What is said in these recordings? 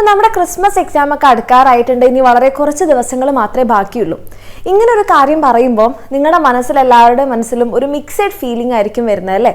അപ്പോൾ നമ്മുടെ Christmas exam ഒക്കെ അടുക്കാറായിട്ടുണ്ട്. ഇനി വളരെ കുറച്ച് ദിവസങ്ങൾ മാത്രമേ ബാക്കിയുള്ളൂ. ഇങ്ങനൊരു കാര്യം പറയുമ്പോൾ നിങ്ങളുടെ മനസ്സിലെല്ലാവരുടെ മനസ്സിലും ഒരു മിക്സഡ് ഫീലിംഗ് ആയിരിക്കും വരുന്നത് അല്ലേ?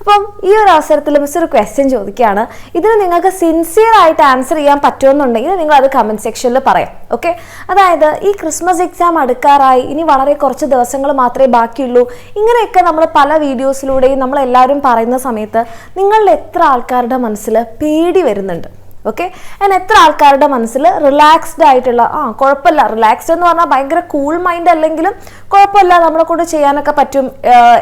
അപ്പം ഈ ഒരു അവസരത്തിൽ മിസ് ഒരു ക്വസ്റ്റ്യൻ ചോദിക്കുകയാണ്. ഇതിന് നിങ്ങൾക്ക് സിൻസിയർ ആയിട്ട് ആൻസർ ചെയ്യാൻ പറ്റുമെന്നുണ്ടെങ്കിൽ നിങ്ങൾ അത് കമൻറ്റ് സെക്ഷനിൽ പറയാം. ഓക്കെ, അതായത് ഈ ക്രിസ്മസ് എക്സാം അടുക്കാറായി, ഇനി വളരെ കുറച്ച് ദിവസങ്ങൾ മാത്രമേ ബാക്കിയുള്ളൂ, ഇങ്ങനെയൊക്കെ നമ്മൾ പല വീഡിയോസിലൂടെയും നമ്മളെല്ലാവരും പറയുന്ന സമയത്ത് നിങ്ങളുടെ എത്ര ആൾക്കാരുടെ മനസ്സിൽ പേടി വരുന്നുണ്ട്? ഓക്കെ, ഞാൻ എത്ര ആൾക്കാരുടെ മനസ്സിൽ റിലാക്സ്ഡ് ആയിട്ടുള്ള കുഴപ്പമില്ല, റിലാക്സ്ഡ് എന്ന് പറഞ്ഞാൽ ഭയങ്കര കൂൾ മൈൻഡ് അല്ലെങ്കിലും കുഴപ്പമില്ല, നമ്മളെ കൊണ്ട് ചെയ്യാനൊക്കെ പറ്റും,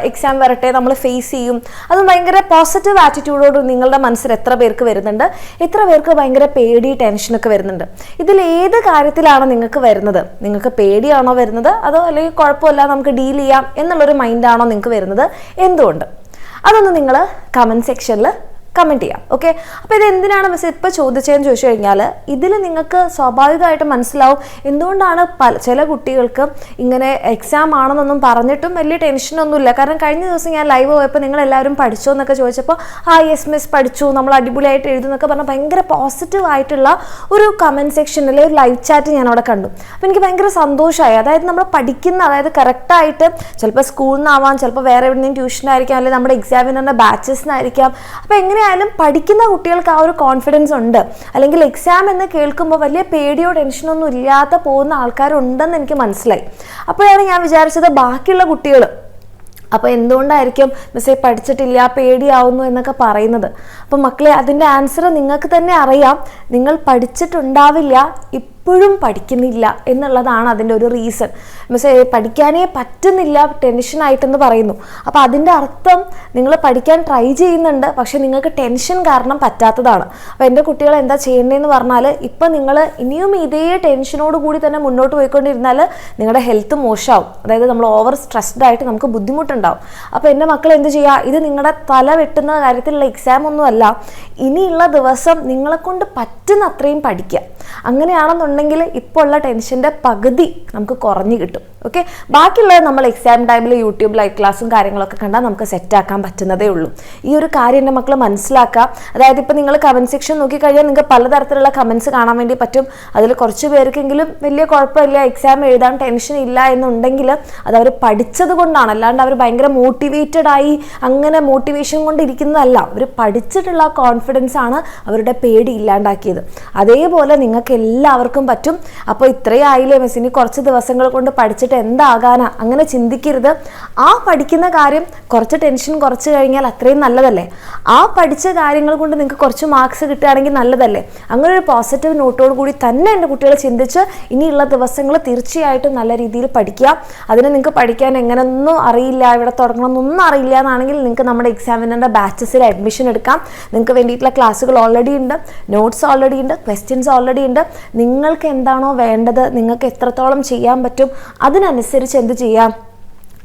എക്സാം വരട്ടെ, നമ്മൾ ഫേസ് ചെയ്യും, അത് ഭയങ്കര പോസിറ്റീവ് ആറ്റിറ്റ്യൂഡോട് നിങ്ങളുടെ മനസ്സിൽ എത്ര പേർക്ക് വരുന്നുണ്ട്? എത്ര പേർക്ക് ഭയങ്കര പേടി, ടെൻഷനൊക്കെ വരുന്നുണ്ട്? ഇതിൽ ഏത് കാര്യത്തിലാണ് നിങ്ങൾക്ക് വരുന്നത്? നിങ്ങൾക്ക് പേടിയാണോ വരുന്നത്, അതോ അല്ലെങ്കിൽ കുഴപ്പമില്ല നമുക്ക് ഡീൽ ചെയ്യാം എന്നുള്ളൊരു മൈൻഡാണോ നിങ്ങൾക്ക് വരുന്നത്? എന്തുകൊണ്ട്? അതൊന്ന് നിങ്ങൾ കമൻറ്റ് സെക്ഷനിൽ കമൻറ്റ് ചെയ്യാം. ഓക്കെ, അപ്പോൾ ഇത് എന്തിനാണ് മിസ് ഇപ്പോൾ ചോദിച്ചതെന്ന് ചോദിച്ചു കഴിഞ്ഞാൽ ഇതിൽ നിങ്ങൾക്ക് സ്വാഭാവികമായിട്ട് മനസ്സിലാവും എന്തുകൊണ്ടാണ് ചില കുട്ടികൾക്ക് ഇങ്ങനെ എക്സാം ആണെന്നൊന്നും പറഞ്ഞിട്ടും വലിയ ടെൻഷനൊന്നുമില്ല. കാരണം കഴിഞ്ഞ ദിവസം ഞാൻ ലൈവ് പോയപ്പോൾ നിങ്ങളെല്ലാവരും പഠിച്ചോ എന്നൊക്കെ ചോദിച്ചപ്പോൾ യെസ് മിസ് പഠിച്ചു, നമ്മൾ അടിപൊളിയായിട്ട് എഴുതുന്നൊക്കെ പറഞ്ഞാൽ ഭയങ്കര പോസിറ്റീവ് ആയിട്ടുള്ള ഒരു കമൻറ്റ് സെക്ഷനിൽ ഒരു ലൈവ് ചാറ്റ് ഞാൻ അവിടെ കണ്ടു. അപ്പോൾ എനിക്ക് ഭയങ്കര സന്തോഷമായി. അതായത് നമ്മൾ പഠിക്കുന്ന, അതായത് കറക്റ്റായിട്ട് ചിലപ്പോൾ സ്കൂളിൽ നിന്നാവാം, ചിലപ്പോൾ വേറെ എവിടെയെങ്കിലും ട്യൂഷനായിരിക്കാം, അല്ലെങ്കിൽ നമ്മുടെ എക്സാമിനുള്ള ബാച്ചസിനായിരിക്കാം. അപ്പോൾ എങ്ങനെയായാലും പഠിക്കുന്ന കുട്ടികൾക്ക് ആ ഒരു കോൺഫിഡൻസ് ഉണ്ട്. അല്ലെങ്കിൽ എക്സാം എന്ന് കേൾക്കുമ്പോൾ വലിയ പേടിയോ ടെൻഷനൊന്നും ഇല്ലാതെ പോകുന്ന ആൾക്കാരുണ്ടെന്ന് എനിക്ക് മനസ്സിലായി. അപ്പോഴാണ് ഞാൻ വിചാരിച്ചത് ബാക്കിയുള്ള കുട്ടികൾ അപ്പോൾ എന്തുകൊണ്ടായിരിക്കും മിസ്സേ പഠിച്ചിട്ടില്ല, പേടിയാവുന്നു എന്നൊക്കെ പറയുന്നത്? അപ്പം മക്കളെ, അതിൻ്റെ ആൻസർ നിങ്ങൾക്ക് തന്നെ അറിയാം. നിങ്ങൾ പഠിച്ചിട്ടുണ്ടാവില്ല, ഇപ്പോഴും പഠിക്കുന്നില്ല എന്നുള്ളതാണ് അതിൻ്റെ ഒരു റീസൺ. മിസ്സേ പഠിക്കാനേ പറ്റുന്നില്ല, ടെൻഷനായിട്ടെന്ന് പറയുന്നു. അപ്പോൾ അതിൻ്റെ അർത്ഥം നിങ്ങൾ പഠിക്കാൻ ട്രൈ ചെയ്യുന്നുണ്ട്, പക്ഷെ നിങ്ങൾക്ക് ടെൻഷൻ കാരണം പറ്റാത്തതാണ്. അപ്പോൾ എൻ്റെ കുട്ടികൾ എന്താ ചെയ്യേണ്ടതെന്ന് പറഞ്ഞാൽ, ഇപ്പം നിങ്ങൾ ഇനിയും ഇതേ ടെൻഷനോട് കൂടി തന്നെ മുന്നോട്ട് പോയിക്കൊണ്ടിരുന്നാൽ നിങ്ങളുടെ ഹെൽത്ത് മോശമാവും. അതായത് നമ്മൾ ഓവർ സ്ട്രെസ്ഡ് ആയിട്ട് നമുക്ക് ബുദ്ധിമുട്ടുണ്ടാവും. അപ്പോൾ എൻ്റെ മക്കൾ എന്ത് ചെയ്യുക? ഇത് നിങ്ങളുടെ തല വെട്ടുന്ന കാര്യത്തിലുള്ള എക്സാം ഒന്നുമല്ല. ഇനിയുള്ള ദിവസം നിങ്ങളെ കൊണ്ട് പറ്റുന്ന അത്രയും പഠിക്കുക. അങ്ങനെയാണെന്നുണ്ടെങ്കിൽ ഇപ്പോൾ ഉള്ള ടെൻഷൻ്റെ പകുതി നമുക്ക് കുറഞ്ഞു കിട്ടും. ഓക്കെ, ബാക്കിയുള്ളത് നമ്മൾ എക്സാം ടൈമിൽ യൂട്യൂബ് ലൈവ് ക്ലാസ്സും കാര്യങ്ങളൊക്കെ കണ്ടാൽ നമുക്ക് സെറ്റാക്കാൻ പറ്റുന്നതേ ഉള്ളൂ. ഈ ഒരു കാര്യം എൻ്റെ മക്കൾ മനസ്സിലാക്കുക. അതായത് ഇപ്പോൾ നിങ്ങൾ കമൻറ്റ് സെക്ഷൻ നോക്കിക്കഴിഞ്ഞാൽ നിങ്ങൾക്ക് പലതരത്തിലുള്ള കമൻറ്റ്സ് കാണാൻ വേണ്ടി പറ്റും. അതിൽ കുറച്ച് പേർക്കെങ്കിലും വലിയ കുഴപ്പമില്ല, എക്സാം എഴുതാൻ ടെൻഷൻ ഇല്ല എന്നുണ്ടെങ്കിൽ അത് അവർ പഠിച്ചത് കൊണ്ടാണ്, അല്ലാണ്ട് അവർ ഭയങ്കര മോട്ടിവേറ്റഡ് ആയി അങ്ങനെ മോട്ടിവേഷൻ കൊണ്ടിരിക്കുന്നതല്ല. അവർ പഠിച്ചിട്ടുള്ള കോൺഫിഡൻസ് ആണ് അവരുടെ പേടി ഇല്ലാണ്ടാക്കിയത്. അതേപോലെ നിങ്ങൾക്ക് എല്ലാവർക്കും പറ്റും. അപ്പോൾ ഇത്രയും ആയില്ലേ മിസ്, ഇനി കുറച്ച് ദിവസങ്ങൾ കൊണ്ട് പഠിച്ചിട്ട് എന്താകാനാ? അങ്ങനെ ചിന്തിക്കരുത്. ആ പഠിക്കുന്ന കാര്യം കുറച്ച് ടെൻഷൻ കുറച്ച് കഴിഞ്ഞാൽ അത്രയും നല്ലതല്ലേ? ആ പഠിച്ച കാര്യങ്ങൾ കൊണ്ട് നിങ്ങൾക്ക് കുറച്ച് മാർക്സ് കിട്ടുകയാണെങ്കിൽ നല്ലതല്ലേ? അങ്ങനെ ഒരു പോസിറ്റീവ് നോട്ടോട് കൂടി തന്നെ എൻ്റെ കുട്ടികളെ ചിന്തിച്ച് ഇനിയുള്ള ദിവസങ്ങൾ തീർച്ചയായിട്ടും നല്ല രീതിയിൽ പഠിക്കുക. അതിന് നിങ്ങൾക്ക് പഠിക്കാൻ എങ്ങനെയൊന്നും അറിയില്ല, ഇവിടെ തുടങ്ങണമെന്നൊന്നും അറിയില്ല എന്നാണെങ്കിൽ നിങ്ങൾക്ക് നമ്മുടെ എക്സാമിനറിൻ്റെ ബാച്ചസിൽ അഡ്മിഷൻ എടുക്കാം. നിങ്ങൾക്ക് വേണ്ടിയിട്ടുള്ള ക്ലാസ്സുകൾ ഓൾറെഡി ഉണ്ട്, നോട്ട്സ് ഓൾറെഡി ഉണ്ട്, ക്വസ്റ്റ്യൻസ് ഓൾറെഡി ഉണ്ട്. നിങ്ങൾക്ക് എന്താണോ വേണ്ടത്, നിങ്ങൾക്ക് എത്രത്തോളം ചെയ്യാൻ പറ്റും, അതിനനുസരിച്ച് എന്ത് ചെയ്യാം?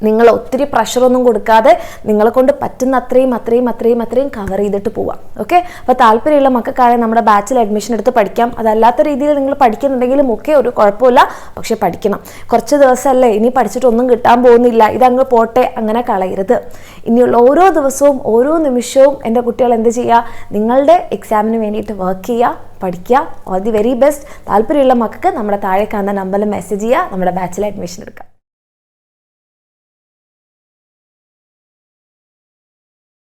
നിങ്ങൾ ഒത്തിരി പ്രഷറൊന്നും കൊടുക്കാതെ നിങ്ങളെ കൊണ്ട് പറ്റുന്ന അത്രയും കവർ ചെയ്തിട്ട് പോവാം. ഓക്കെ, അപ്പോൾ താല്പര്യമുള്ള മക്കൾക്കാരെ നമ്മുടെ ബാച്ചിൽ അഡ്മിഷൻ എടുത്ത് പഠിക്കാം. അതല്ലാത്ത രീതിയിൽ നിങ്ങൾ പഠിക്കുന്നുണ്ടെങ്കിലും ഒക്കെ ഒരു കുഴപ്പമില്ല, പക്ഷെ പഠിക്കണം. കുറച്ച് ദിവസമല്ലേ, ഇനി പഠിച്ചിട്ടൊന്നും കിട്ടാൻ പോകുന്നില്ല, ഇതങ്ങ് പോട്ടെ, അങ്ങനെ കളയരുത്. ഇനിയുള്ള ഓരോ ദിവസവും ഓരോ നിമിഷവും എൻ്റെ കുട്ടികൾ എന്ത് ചെയ്യുക? നിങ്ങളുടെ എക്സാമിന് വേണ്ടിയിട്ട് വർക്ക് ചെയ്യുക, പഠിക്കുക. All the very best. താല്പര്യമുള്ള മക്കൾക്ക് നമ്മുടെ താഴെ കാണുന്ന നമ്പറിൽ മെസ്സേജ് ചെയ്യുക, നമ്മുടെ ബാച്ചിൽ അഡ്മിഷൻ എടുക്കാം.